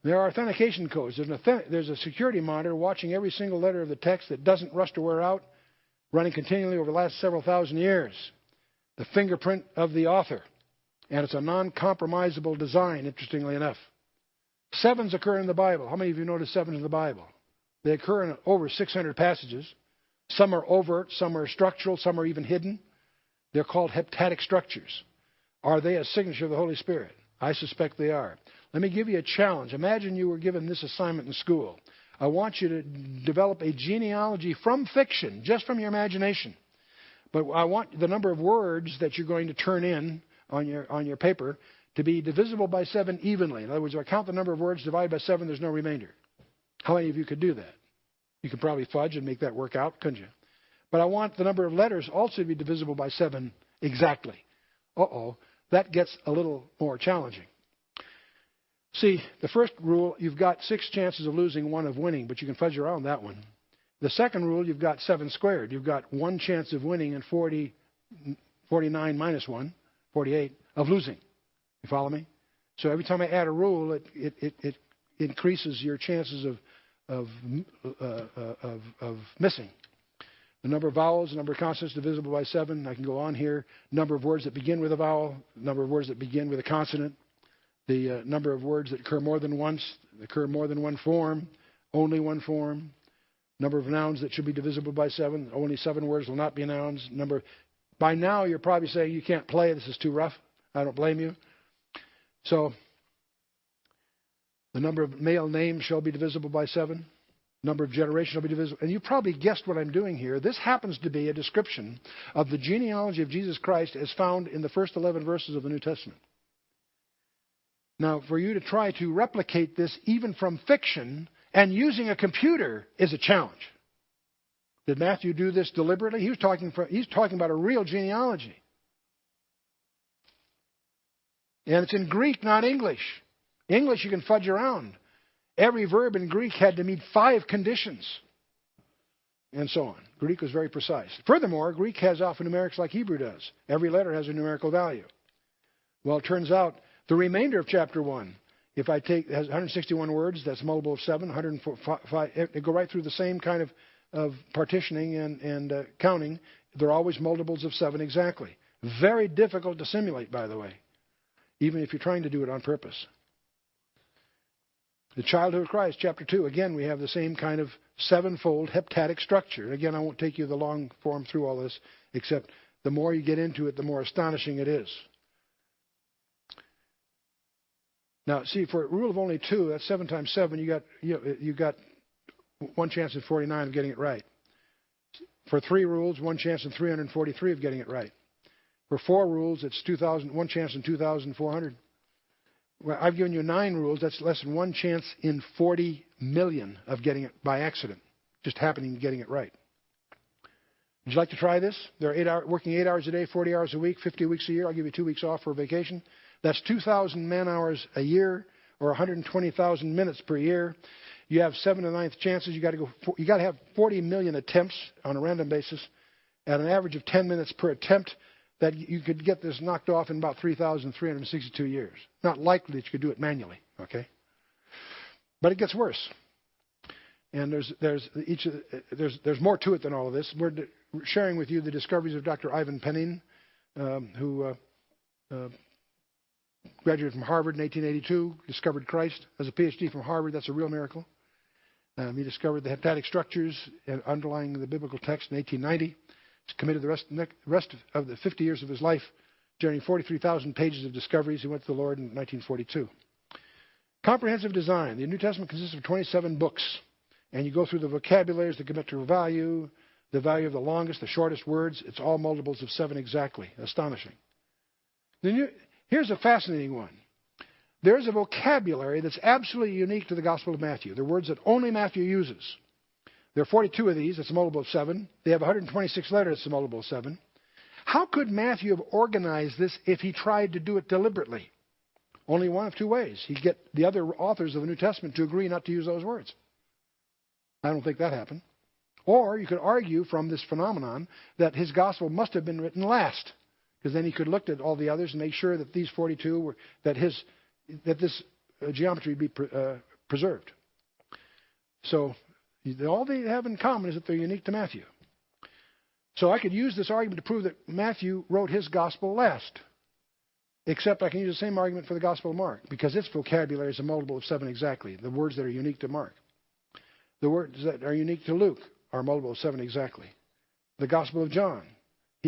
There are authentication codes. There's a security monitor watching every single letter of the text that doesn't rust or wear out, running continually over the last several thousand years. The fingerprint of the author. And it's a non-compromisable design, interestingly enough. Sevens occur in the Bible. How many of you notice sevens in the Bible? They occur in over 600 passages. Some are overt, some are structural, some are even hidden. They're called heptadic structures. Are they a signature of the Holy Spirit? I suspect they are. Let me give you a challenge. Imagine you were given this assignment in school. I want you to develop a genealogy from fiction, just from your imagination. But I want the number of words that you're going to turn in on your paper to be divisible by 7 evenly. In other words, if I count the number of words divided by 7, there's no remainder. How many of you could do that? You could probably fudge and make that work out, couldn't you? But I want the number of letters also to be divisible by 7 exactly. That gets a little more challenging. See, the first rule, you've got 6 chances of losing, 1 of winning, but you can fudge around that one. The second rule, you've got 7 squared. You've got 1 chance of winning and 49 minus 1, 48, of losing. You follow me? So every time I add a rule, it increases your chances of missing. The number of vowels, the number of consonants divisible by 7. I can go on here. Number of words that begin with a vowel, number of words that begin with a consonant. The number of words that occur more than once, occur more than one form, only one form. Number of nouns that should be divisible by 7. Only 7 words will not be nouns. By now, you're probably saying, you can't play. This is too rough. I don't blame you. So, the number of male names shall be divisible by 7. Number of generations shall be divisible. And you probably guessed what I'm doing here. This happens to be a description of the genealogy of Jesus Christ as found in the first 11 verses of the New Testament. Now, for you to try to replicate this even from fiction and using a computer is a challenge. Did Matthew do this deliberately? He's talking about a real genealogy. And it's in Greek, not English. English you can fudge around. Every verb in Greek had to meet 5 conditions. And so on. Greek was very precise. Furthermore, Greek has alphanumerics like Hebrew does. Every letter has a numerical value. Well, it turns out the remainder of chapter 1, if I take, it has 161 words, that's multiple of 7, 105, they go right through the same kind of partitioning and counting. They're always multiples of 7 exactly. Very difficult to simulate, by the way, even if you're trying to do it on purpose. The childhood of Christ, chapter 2, again, we have the same kind of 7-fold heptadic structure. And again, I won't take you the long form through all this, except the more you get into it, the more astonishing it is. Now, see, for a rule of only 2, that's 7 times 7, you got 1 chance in 49 of getting it right. For 3 rules, 1 chance in 343 of getting it right. For 4 rules, it's 1 chance in 2,400. Well, I've given you 9 rules. That's less than 1 chance in 40 million of getting it by accident, just happening to getting it right. Would you like to try this? They're working 8 hours a day, 40 hours a week, 50 weeks a year. I'll give you 2 weeks off for vacation. That's 2,000 man-hours a year, or 120,000 minutes per year. You have 7 to 9th chances. You got to have 40 million attempts on a random basis, at an average of 10 minutes per attempt. That you could get this knocked off in about 3,362 years. Not likely that you could do it manually, okay? But it gets worse. And there's more to it than all of this. We're sharing with you the discoveries of Dr. Ivan Penin, who graduated from Harvard in 1882, discovered Christ as a PhD from Harvard. That's a real miracle. He discovered the heptadic structures underlying the biblical text in 1890. He's committed the rest of the 50 years of his life, generating 43,000 pages of discoveries. He went to the Lord in 1942. Comprehensive design. The New Testament consists of 27 books. And you go through the vocabularies that commit to a value, the value of the longest, the shortest words. It's all multiples of 7 exactly. Astonishing. Here's a fascinating one. There's a vocabulary that's absolutely unique to the Gospel of Matthew. They're words that only Matthew uses. There are 42 of these. It's a multiple of 7. They have 126 letters. It's a multiple of 7. How could Matthew have organized this if he tried to do it deliberately? Only one of 2 ways. He'd get the other authors of the New Testament to agree not to use those words. I don't think that happened. Or you could argue from this phenomenon that his gospel must have been written last, because then he could look at all the others and make sure that these 42 were that this geometry be preserved. So all they have in common is that they're unique to Matthew. So I could use this argument to prove that Matthew wrote his gospel last. Except I can use the same argument for the Gospel of Mark, because its vocabulary is a multiple of 7 exactly, the words that are unique to Mark. The words that are unique to Luke are a multiple of 7 exactly. The Gospel of John,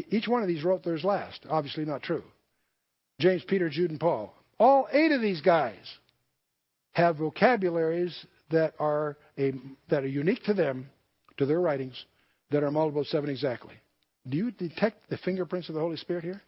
each one of these wrote theirs last. Obviously not true. James, Peter, Jude, and Paul. All 8 of these guys have vocabularies that are unique to them, to their writings, that are multiple of 7 exactly. Do you detect the fingerprints of the Holy Spirit here?